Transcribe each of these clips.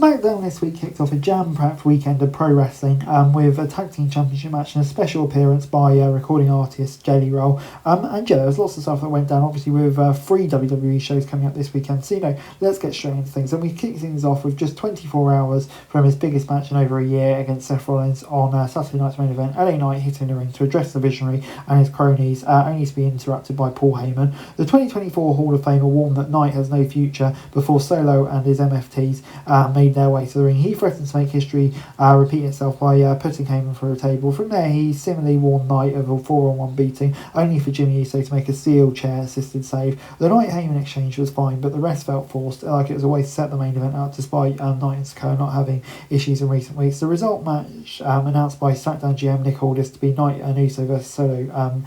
Smackdown this week kicked off a jam-packed weekend of pro wrestling with a tag team championship match and a special appearance by recording artist Jelly Roll. And yeah, there was lots of stuff that went down, obviously with 3 WWE shows coming up this weekend. So, let's get straight into things. And we kick things off with just 24 hours from his biggest match in over a year against Seth Rollins on Saturday night's main event. LA Knight hitting the ring to address the visionary and his cronies, only to be interrupted by Paul Heyman. The 2024 Hall of Famer warned that Knight has no future before Solo and his MFTs made their way to the ring. He threatened to make history repeat itself by putting Heyman through a table. From there, he similarly warned Knight of a 4-on-1 beating, only for Jimmy Uso to make a steel chair assisted save. The Knight-Heyman exchange was fine, but the rest felt forced, like it was a way to set the main event out, despite Knight and Sikoa not having issues in recent weeks. The result match announced by Smackdown GM Nick Aldis to be Knight and Uso versus Solo and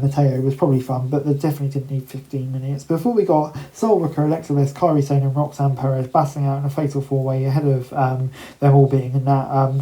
Mateo was probably fun, but they definitely didn't need 15 minutes. Before we got Sol Rooker, Alexa Bliss, Kairi Sane and Roxanne Perez battling out in a fatal four-way ahead of them all being in that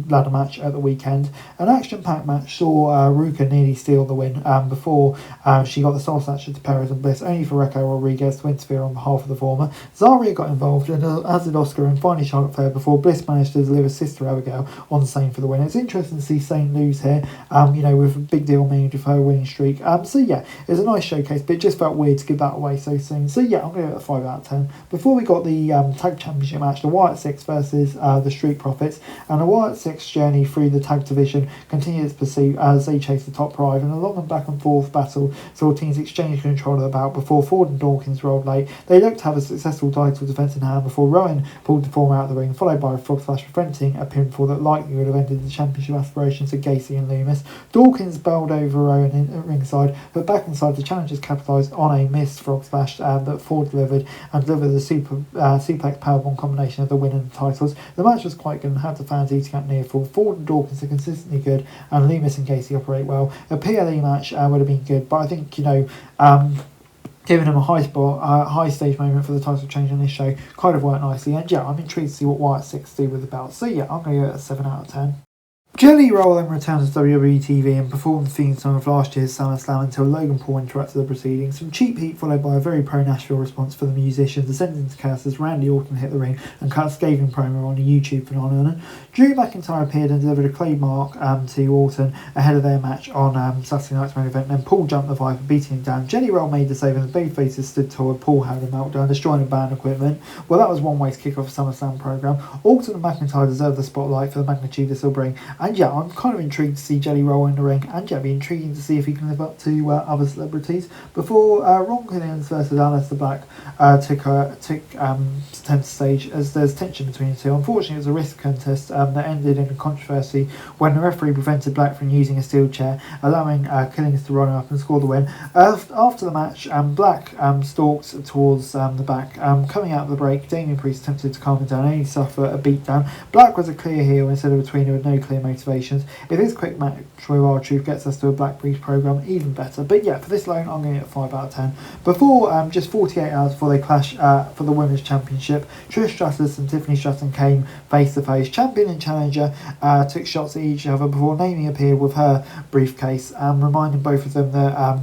ladder match at the weekend. An action-packed match saw Ruka nearly steal the win before she got the soul snatcher to Perez and Bliss, only for Raquel Rodriguez to interfere on behalf of the former. Zaria got involved, and as did Oscar and finally Charlotte Flair, before Bliss managed to deliver Sister Abigail on Sane for the win. It's interesting to see Sane lose here, with a big deal made with her winning streak. So yeah, it was a nice showcase, but it just felt weird to give that away so soon. So yeah, I'm going to give it a 5 out of 10. Before we got the tag championship match, the Wyatt Six versus the Street Profits, and the Wyatt Six journey through the tag division continued its pursuit as they chased the top prize. In a long and back and forth battle saw teams exchange control of the bout before Ford and Dawkins rolled late. They looked to have a successful title defence in hand before Rowan pulled the former out of the ring, followed by a frog splash preventing a pinfall that likely would have ended the championship aspirations of Gacy and Loomis. Dawkins bowled over Rowan at ringside, but back inside the challengers capitalised on a missed frog splash that Ford delivered and delivered the suplex powerbomb combination of the win and the titles. The match was quite good and had the fans eating up near full. Ford and Dawkins are consistently good, and Loomis and Casey operate well. A PLE match would have been good, but I think giving him a high stage moment for the title change on this show kind of worked nicely. And yeah, I'm intrigued to see what Wyatt Six do with the belt. So yeah, I'm going to give it a 7 out of 10. Jelly Roll then returns to WWE TV and performed the theme song of last year's SummerSlam until Logan Paul interrupted the proceedings. Some cheap heat followed by a very pro-Nashville response for the musicians, descended into chaos as Randy Orton hit the ring and cut a scathing promo on a YouTube phenomenon. Drew McIntyre appeared and delivered a clay mark to Orton ahead of their match on Saturday night's main event, and then Paul jumped the Viper, beating him down. Jelly Roll made the save and the babyfaces stood tall and Paul had a meltdown, destroying the band equipment. Well, that was one way to kick off a SummerSlam programme. Orton and McIntyre deserved the spotlight for the magnitude this will bring. And yeah, I'm kind of intrigued to see Jelly Roll in the ring, and yeah, it'll be intriguing to see if he can live up to other celebrities. Before Ron Killings versus Aleister Black took centre stage, as there's tension between the two. Unfortunately, it was a risk contest that ended in a controversy when the referee prevented Black from using a steel chair, allowing Killings to run up and score the win. After the match, Black stalked towards the back. Coming out of the break, Damian Priest attempted to calm him down, only to suffer a beatdown. Black was a clear heel instead of a tweener with no clear motivations. If this quick match with R-Truth gets us to a Black Priest programme, even better. But yeah, for this alone, I'm going to get 5 out of 10. Before just 48 hours before they clash for the Women's Championship, Trish Stratus and Tiffany Stratton came face to face. Champion and challenger took shots at each other before Naomi appeared with her briefcase, reminding both of them that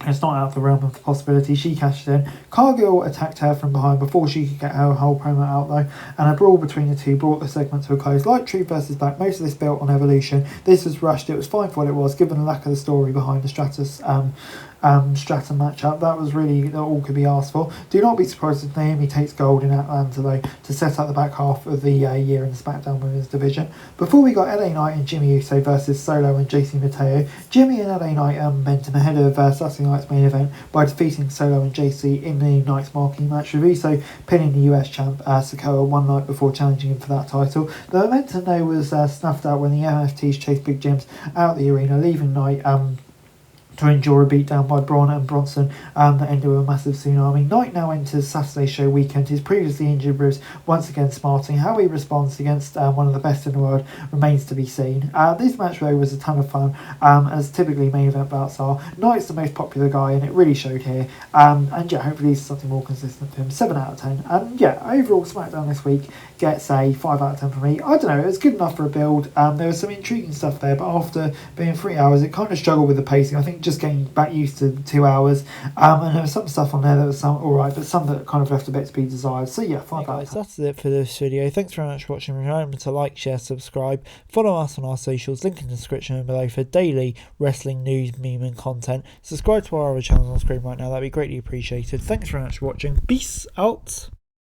it's not out of the realm of possibility. She cashed in. Cargill attacked her from behind before she could get her whole promo out though, and a brawl between the two brought the segment to a close. Like Truth versus Black, most of this built on Evolution. This was rushed. It was fine for what it was, given the lack of the story behind the Stratus Stratton matchup. That was really all could be asked for. Do not be surprised if Naomi takes gold in Atlanta though, to set up the back half of the year in the SmackDown Women's division. Before we got LA Knight and Jimmy Uso versus Solo and JC Mateo. Jimmy and LA Knight momentum ahead of Saturday night's main event by defeating Solo and JC in the night's marquee match, with Uso pinning the US champ Sikoa one night before challenging him for that title. The momentum though was snuffed out when the MFTs chased Big Jims out the arena, leaving Knight to endure a beatdown by Braun and Bronson that ended with a massive tsunami. Knight now enters Saturday's show weekend. His previously injured ribs once again smarting. How he responds against one of the best in the world remains to be seen. This match though was a ton of fun, as typically main event bouts are. Knight's the most popular guy and it really showed here. And yeah, hopefully it's something more consistent for him. 7 out of 10. And yeah, overall SmackDown this week gets a 5 out of 10 for me. I don't know, it was good enough for a build. There was some intriguing stuff there, but after being 3 hours, it kind of struggled with the pacing. I think just getting back used to 2 hours. And there was some stuff on there that was some alright, but some that kind of left a bit to be desired. So yeah, Hey guys, that's it for this video. Thanks very much for watching. Remember to like, share, subscribe, follow us on our socials, link in the description below for daily wrestling news, meme and content. Subscribe to our other channels on screen right now, that'd be greatly appreciated. Thanks very much for watching. Peace out.